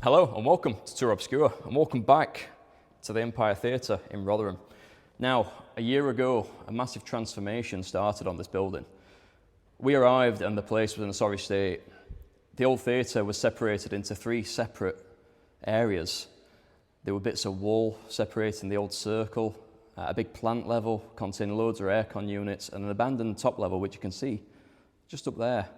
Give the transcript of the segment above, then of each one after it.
Hello and welcome to Tour Obscure and welcome back to the Empire Theatre in Rotherham. Now, a year ago, a massive transformation started on this building. We arrived and the place was in a sorry state. The old theatre was separated into three separate areas. There were bits of wall separating the old circle, a big plant level containing loads of aircon units and an abandoned top level, which you can see just up there.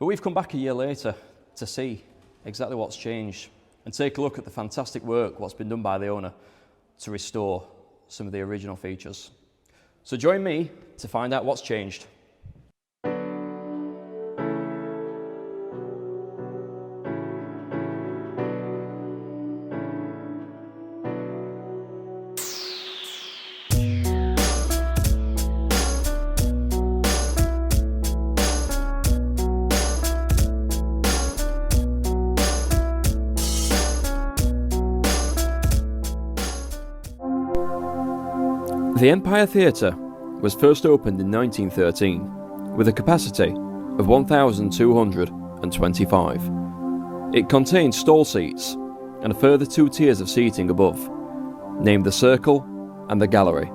But we've come back a year later to see exactly what's changed and take a look at the fantastic work what's been done by the owner to restore some of the original features. So join me to find out what's changed. The Empire Theatre was first opened in 1913 with a capacity of 1,225. It contained stall seats and a further two tiers of seating above, named the Circle and the Gallery.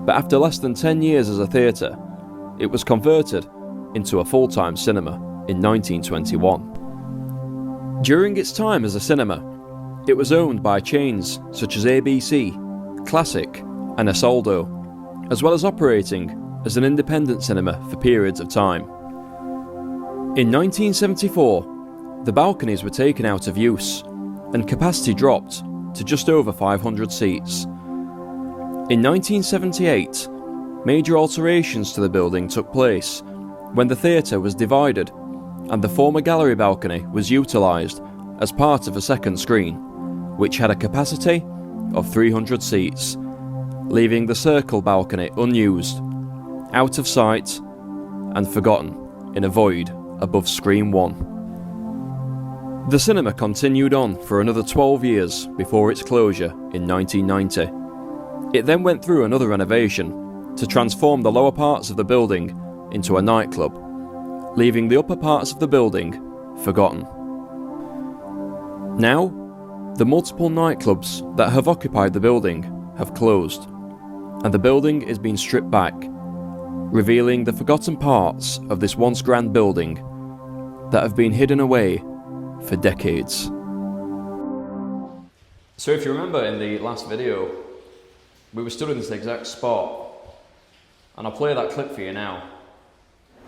But after less than 10 years as a theatre, it was converted into a full-time cinema in 1921. During its time as a cinema, it was owned by chains such as ABC, Classic, and Asoldo, as well as operating as an independent cinema for periods of time. In 1974, the balconies were taken out of use and capacity dropped to just over 500 seats. In 1978, major alterations to the building took place when the theatre was divided and the former gallery balcony was utilised as part of a second screen, which had a capacity of 300 seats, leaving the Circle balcony unused, out of sight and forgotten in a void above Screen 1. The cinema continued on for another 12 years before its closure in 1990. It then went through another renovation to transform the lower parts of the building into a nightclub, leaving the upper parts of the building forgotten. Now, the multiple nightclubs that have occupied the building have closed, and the building is being stripped back, revealing the forgotten parts of this once grand building that have been hidden away for decades. So if you remember in the last video, we were stood in this exact spot, and I'll play that clip for you now.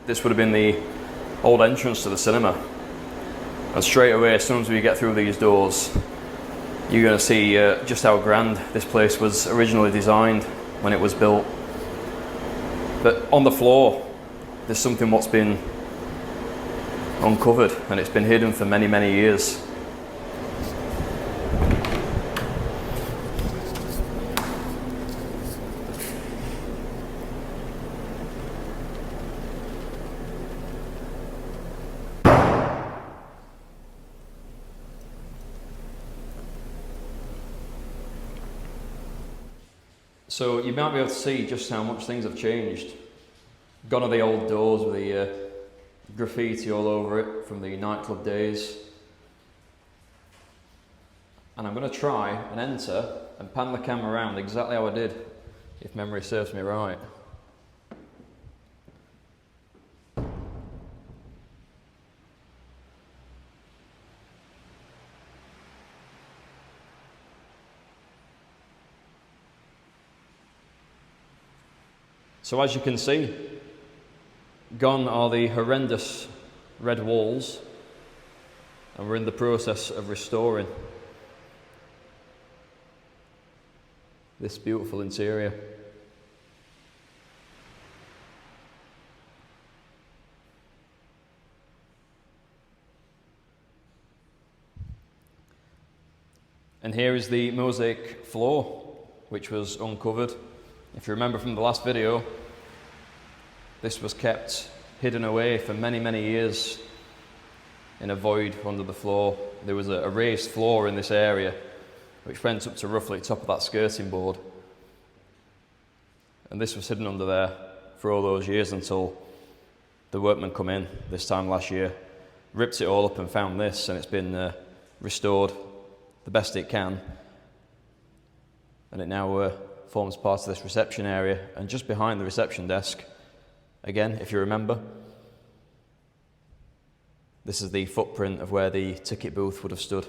This would have been the old entrance to the cinema, and straight away, as soon as we get through these doors, you're going to see just how grand this place was originally designed when it was built. But on the floor, there's something what's been uncovered, and it's been hidden for many, many years. So you might be able to see just how much things have changed. Gone are the old doors with the graffiti all over it from the nightclub days. And I'm going to try and enter and pan the camera around exactly how I did, if memory serves me right. So as you can see, gone are the horrendous red walls, and we're in the process of restoring this beautiful interior. And here is the mosaic floor, which was uncovered. If you remember from the last video, this was kept hidden away for many, many years in a void under the floor. There was a raised floor in this area, which went up to roughly the top of that skirting board. And this was hidden under there for all those years until the workmen come in this time last year, ripped it all up and found this, and it's been restored the best it can, and it now forms part of this reception area. And just behind the reception desk, again, if you remember, this is the footprint of where the ticket booth would have stood.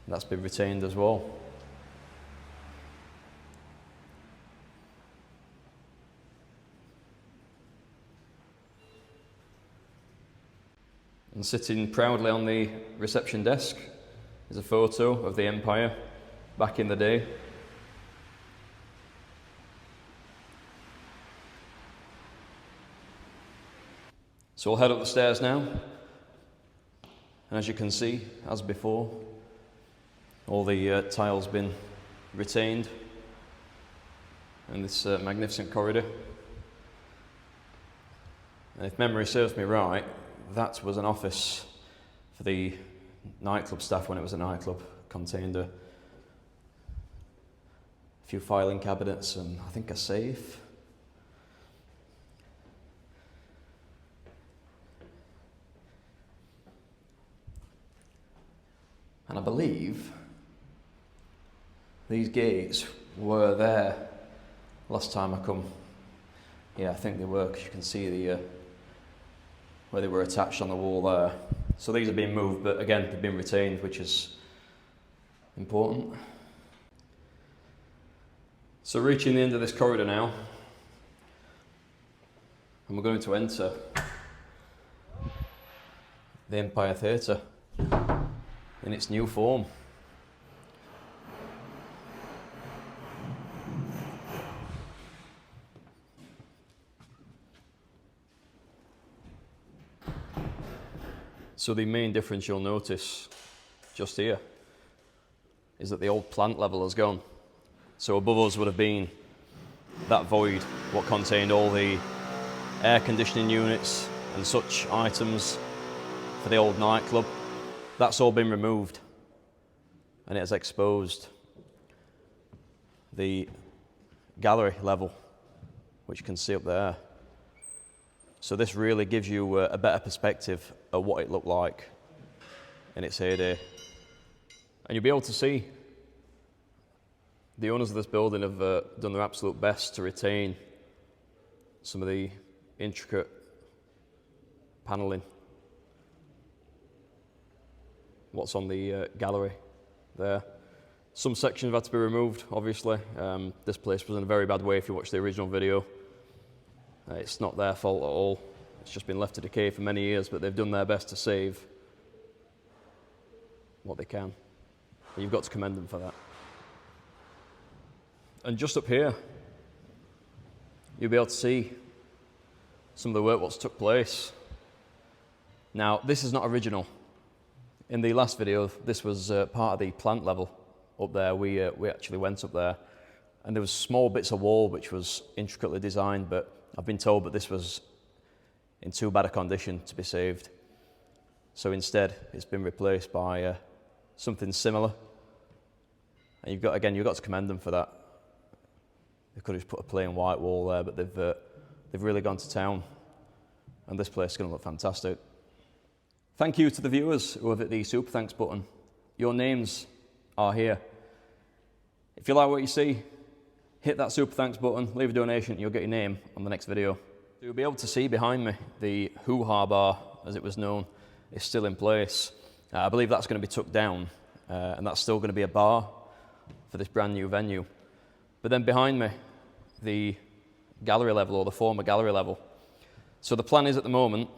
That's been retained as well. And sitting proudly on the reception desk is a photo of the Empire back in the day. So we'll head up the stairs now. And as you can see, as before, all the tiles been retained in this magnificent corridor. And if memory serves me right, that was an office for the nightclub staff when it was a nightclub. Contained a few filing cabinets and I think a safe. And I believe these gates were there last time I come. Yeah, I think they were, because you can see the where they were attached on the wall there. So these have been moved, but again, they've been retained, which is important. So reaching the end of this corridor now, and we're going to enter the Empire Theatre in its new form. So the main difference you'll notice just here is that the old plant level has gone. So above us would have been that void, what contained all the air conditioning units and such items for the old nightclub. That's all been removed, and it has exposed the gallery level, which you can see up there. So this really gives you a better perspective of what it looked like in its heyday. And you'll be able to see the owners of this building have done their absolute best to retain some of the intricate panelling. What's on the gallery there. Some sections have had to be removed, obviously. This place was in a very bad way if you watch the original video. It's not their fault at all. It's just been left to decay for many years, but they've done their best to save what they can. And you've got to commend them for that. And just up here, you'll be able to see some of the work what's took place. Now, this is not original. In the last video, this was part of the plant level up there. We actually went up there, and there was small bits of wall which was intricately designed, but I've been told that this was in too bad a condition to be saved. So instead, it's been replaced by something similar. And you've got to commend them for that. They could have just put a plain white wall there, but they've really gone to town, and this place is going to look fantastic. Thank you to the viewers who have hit the super thanks button. Your names are here. If you like what you see, hit that super thanks button, leave a donation, and you'll get your name on the next video. So you'll be able to see behind me the hoo-ha bar, as it was known, is still in place. I believe that's going to be took down, and that's still going to be a bar for this brand new venue. But then behind me, the gallery level, or the former gallery level. So the plan is at the moment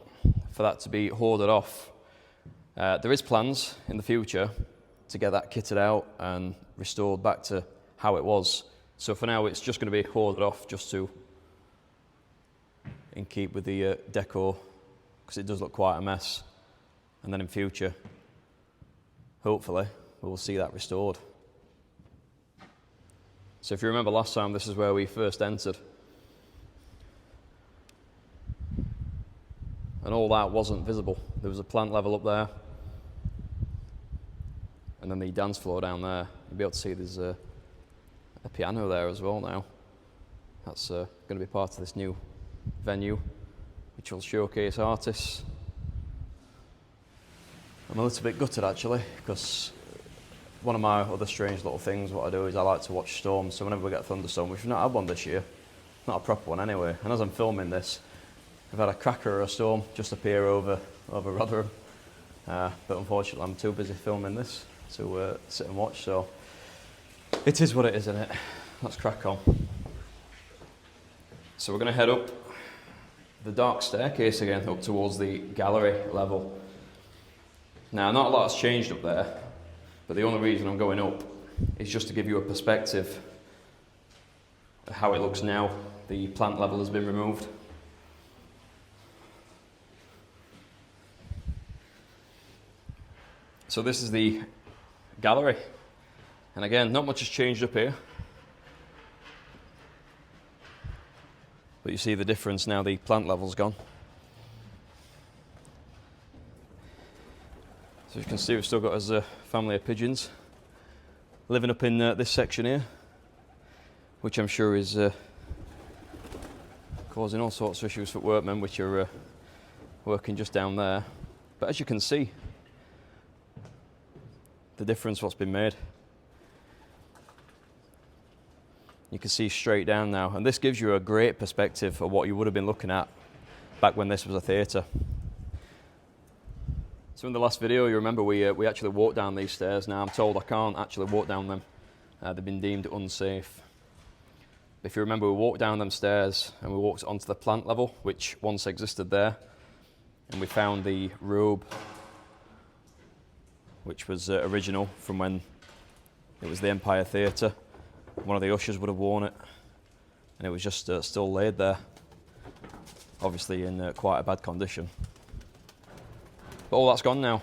for that to be hoarded off. There is plans in the future to get that kitted out and restored back to how it was. So for now, it's just going to be hoarded off just to in keep with the decor, because it does look quite a mess. And then in future, hopefully, we'll see that restored. So if you remember last time, this is where we first entered. And all that wasn't visible. There was a plant level up there, and then the dance floor down there. You'll be able to see there's a piano there as well now. That's going to be part of this new venue, which will showcase artists. I'm a little bit gutted actually, because one of my other strange little things what I do is I like to watch storms. So whenever we get a thunderstorm, which we've not had one this year, not a proper one anyway, and as I'm filming this, I've had a cracker or a storm just appear over Rotherham, but unfortunately I'm too busy filming this to sit and watch, so it is what it is, isn't it? Let's crack on. So we're going to head up the dark staircase again, up towards the gallery level. Now, not a lot has changed up there, but the only reason I'm going up is just to give you a perspective of how it looks now. The plant level has been removed. So this is the gallery, and again, not much has changed up here, but you see the difference now. The plant level's gone. So as you can see, we've still got us a family of pigeons living up in this section here, which I'm sure is causing all sorts of issues for workmen which are working just down there. But as you can see, the difference what's been made. You can see straight down now, and this gives you a great perspective of what you would have been looking at back when this was a theatre. So in the last video, you remember we actually walked down these stairs. Now I'm told I can't actually walk down them. They've been deemed unsafe. If you remember, we walked down them stairs and we walked onto the plant level, which once existed there, and we found the robe, which was original from when it was the Empire Theatre. One of the ushers would have worn it, and it was just still laid there, obviously in quite a bad condition. But all that's gone now.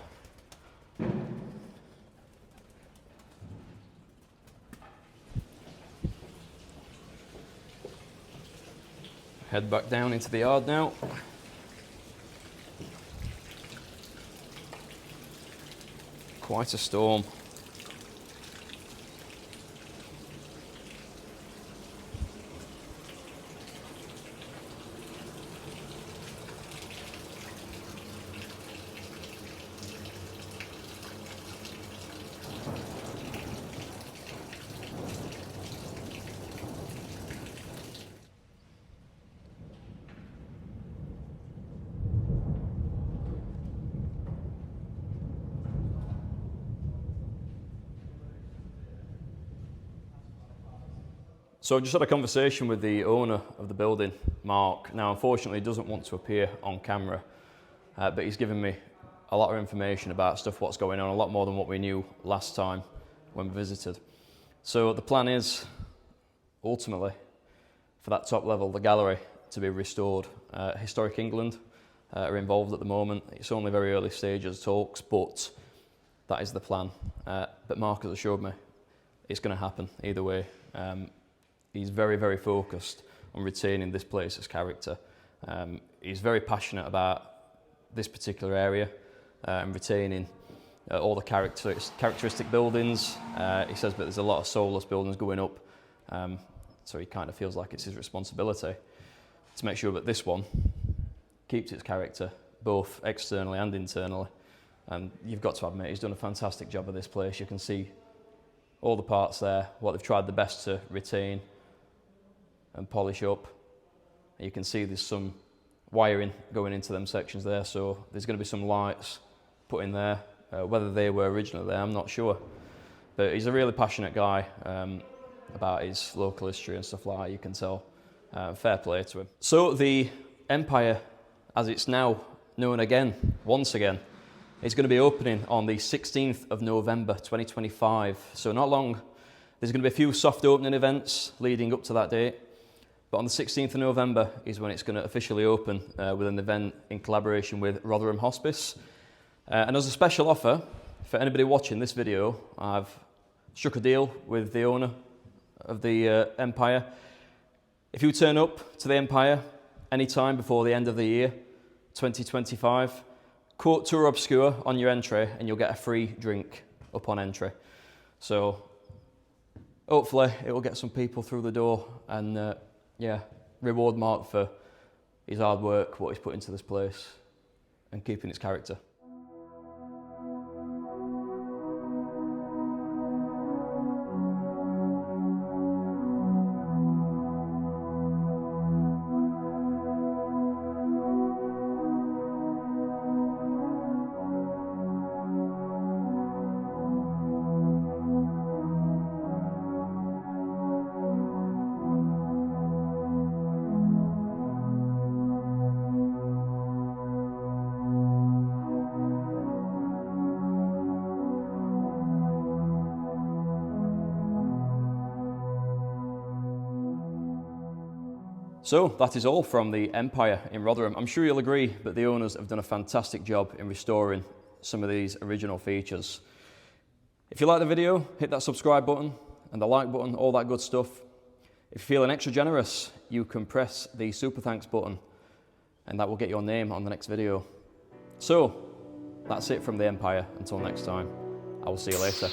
Head back down into the yard now. Quite a storm. So I just had a conversation with the owner of the building, Mark. Now, unfortunately, he doesn't want to appear on camera, but he's given me a lot of information about stuff, what's going on, a lot more than what we knew last time when we visited. So the plan is, ultimately, for that top level, the gallery, to be restored. Historic England are involved at the moment. It's only very early stages talks, but that is the plan. But Mark has assured me it's going to happen either way. He's very, very focused on retaining this place's character. He's very passionate about this particular area and retaining all the characteristic buildings. He says that there's a lot of soulless buildings going up, so he kind of feels like it's his responsibility to make sure that this one keeps its character, both externally and internally. And you've got to admit, he's done a fantastic job of this place. You can see all the parts there, what they've tried the best to retain and polish up. You can see there's some wiring going into them sections there, so there's going to be some lights put in there. Whether they were originally there, I'm not sure. But he's a really passionate guy about his local history and stuff like that, you can tell. Fair play to him. So the Empire, as it's now known again, once again, is going to be opening on the 16th of November 2025. So not long. There's going to be a few soft opening events leading up to that date. But on the 16th of November is when it's going to officially open with an event in collaboration with Rotherham Hospice. And as a special offer for anybody watching this video, I've struck a deal with the owner of the Empire. If you turn up to the Empire anytime before the end of the year, 2025, quote Tour Obscure on your entry and you'll get a free drink upon entry. So hopefully it will get some people through the door and reward Mark for his hard work, what he's put into this place and keeping its character. So that is all from the Empire in Rotherham. I'm sure you'll agree that the owners have done a fantastic job in restoring some of these original features. If you like the video, hit that subscribe button and the like button, all that good stuff. If you're feeling extra generous, you can press the super thanks button and that will get your name on the next video. So that's it from the Empire. Until next time, I will see you later.